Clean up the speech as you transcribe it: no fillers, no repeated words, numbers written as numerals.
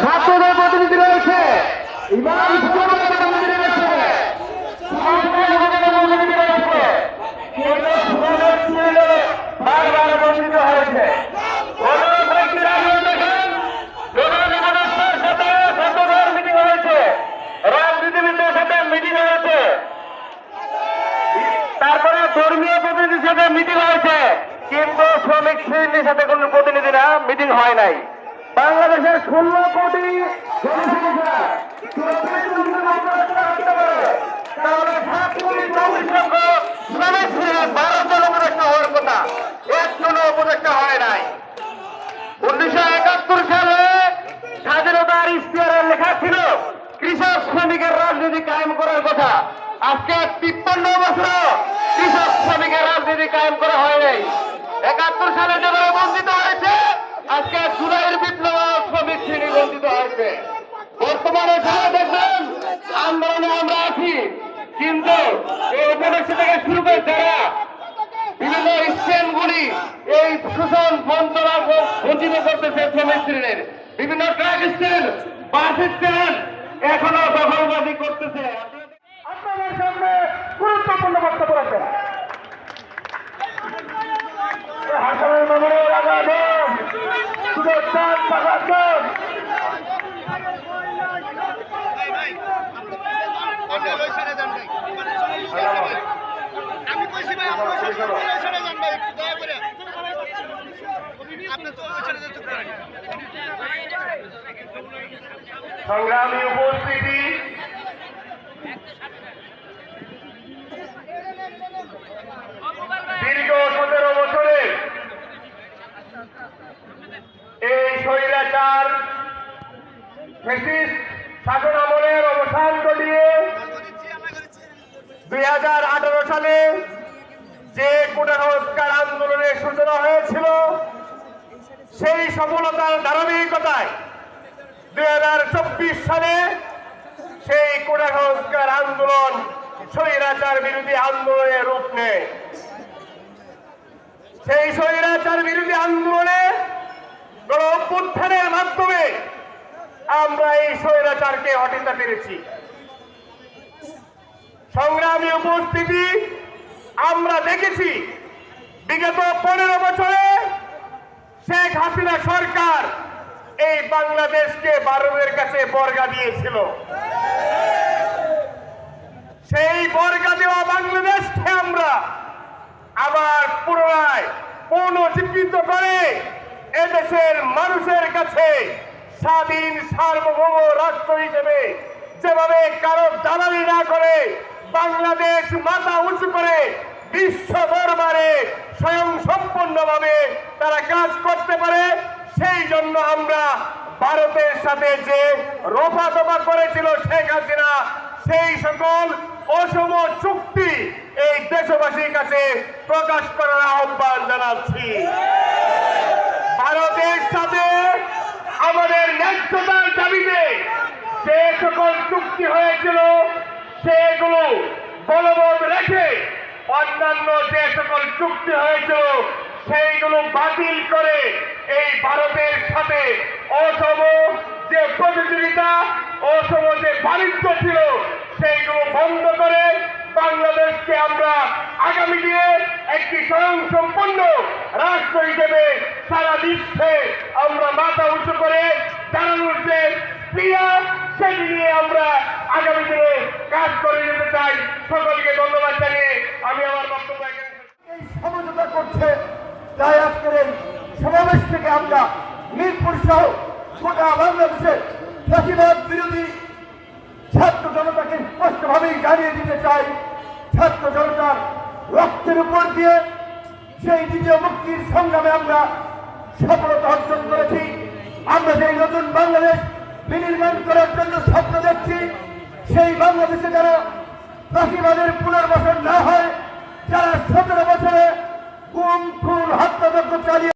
ছাত্রদের প্রতিনিধি রয়েছে, ইমাম প্রতিনিধি রয়েছে, বারবার বঞ্চিত হয়েছে। রাজনীতিবিদদের সাথে মিটিং হয়েছে, তারপরে ধর্মীয় প্রতিনিধির সাথে মিটিং হয়েছে, কিন্তু শ্রমিক শ্রেণীর সাথে কোন প্রতিনিধিরা মিটিং হয় নাই। বাংলাদেশের 16 কোটি জনসংখ্যা তাহলে 7 কোটি 24 লক্ষ শ্রমিক শ্রেণী 12 জন উপদেষ্টা হওয়ার কথা, একজন উপদেষ্টা হয় নাই। 1971 সালে স্বাধীনতার ইশতেহারে লেখা ছিল কৃষক শ্রমিকের রাজনীতি কায়েম করার কথা। আজকে 53 বছর কৃষক শ্রমিকের রাজনীতি কায়েম করা হয় নাই। 71 সালে যেভাবে বঞ্চিত হয়েছে, আজকে জুলাইয়ের বিপ্লব শ্রমিক শ্রেণী বঞ্চিত হয়েছে। বর্তমানে সবাই দেখবেন আন্দোলনে আমরা আছি, কিন্তু এই উপদেষ্টা থেকে শুরু করে যারা বিভিন্ন স্ট্যান্ডগুলি এই শোষণ বঞ্চনা বঞ্চিত করতেছে শ্রমিক শ্রেণীর, বিভিন্ন ট্রাক স্ট্যান্ড, বাস স্ট্যান্ড এখনো দখলবাজি করতেছে। আপনাদের সামনে গুরুত্বপূর্ণ বক্তব্য রাখবেন হাসানের মামুনের আগাম সুদর্শন সাগান। সংগ্রামী উপস্থিতি, দীর্ঘ 17 বছরে এই স্বৈরাচার ফ্যাসিস্ট শাসন আমলের অবসান ঘটিয়ে 2018 সালে যে কোটা সংস্কার আন্দোলনের সূচনা হয়েছিল, সেই সফলতার ধারাবাহিকতায় 2024 সালে সেই কোটা সংস্কার আন্দোলন স্বৈরাচার বিরোধী আন্দোলনের রূপ নেয়। সেই স্বৈরাচার বিরোধী আন্দোলনে গণ অভ্যুত্থানের মাধ্যমে আমরা এই স্বৈরাচারকে হটাতে পেরেছি। সংগ্রামী উপস্থিতি, আমরা দেখেছি বিগত 15 বছরে শেখ হাসিনা সরকার এই বাংলাদেশকে ভারতের কাছে বর্গা দিয়েছিল। সেই বর্গা দেওয়া বাংলাদেশকে আমরা আবার পুনরায় পুনর্জীবিত করে এদেশের মানুষের কাছে স্বাধীন সার্বভৌম রাষ্ট্র হিসেবে যেভাবে কারো দালালি না করে বাংলাদেশ মাথা উঁচু করে বিশ্ব দরবারে স্বয়ং সম্পূর্ণভাবে তারা কাজ করতে পারে, সেই জন্য আমরা ভারতের সাথে যে রফাদফা করেছিল শেখ হাসিনা, সেই সকল অসম চুক্তি এই দেশবাসীর কাছে প্রকাশ করার আহ্বান জানাচ্ছি। ভারতের সাথে আমাদের ন্যায্যতার দাবিতে যে সকল চুক্তি হয়েছিল সেগুলো বলবৎ রেখে অন্যান্য যে সকল চুক্তি হয়েছিল সেইগুলো বাতিল করে এই ভারতের সাথে অসম যে প্রতিযোগিতা, অসম যে বাণিজ্য ছিল সেইগুলো বন্ধ করে বাংলাদেশকে আমরা আগামী দিনে একটি স্বয়ংসম্পন্ন রাষ্ট্র হিসেবে সারা বিশ্বে আমরা মাথা উঁচু করে দাঁড়ানোর যে ক্রিয়া, সেটি নিয়ে আমরা আগামী দিনে কাজ করে যেতে চাই। সকলকে ধন্যবাদ জানিয়ে আমি আমার বক্তব্য এই সমঝোতা করছে, তাই আজকের এই সমাবেশ থেকে আমরা মিরপুর সহ গোটা বাংলাদেশের ফ্যাসিবাদ বিরোধী ছাত্র জনতাকে স্পষ্টভাবেই জানিয়ে দিতে চাই, ছাত্র জনতার রক্তের উপর দিয়ে সেই দ্বিতীয় মুক্তির সংগ্রামে আমরা সফলতা অর্জন করেছি। আমরা সেই নতুন বাংলাদেশ বিনির্মাণ করার জন্য স্বপ্ন দেখছি। সেই বাংলাদেশে যারা ফ্যাসিবাদের পুনর্বাসন না হয়, যারা 17 বছরে গুম খুন হত্যাযজ্ঞ চালিয়ে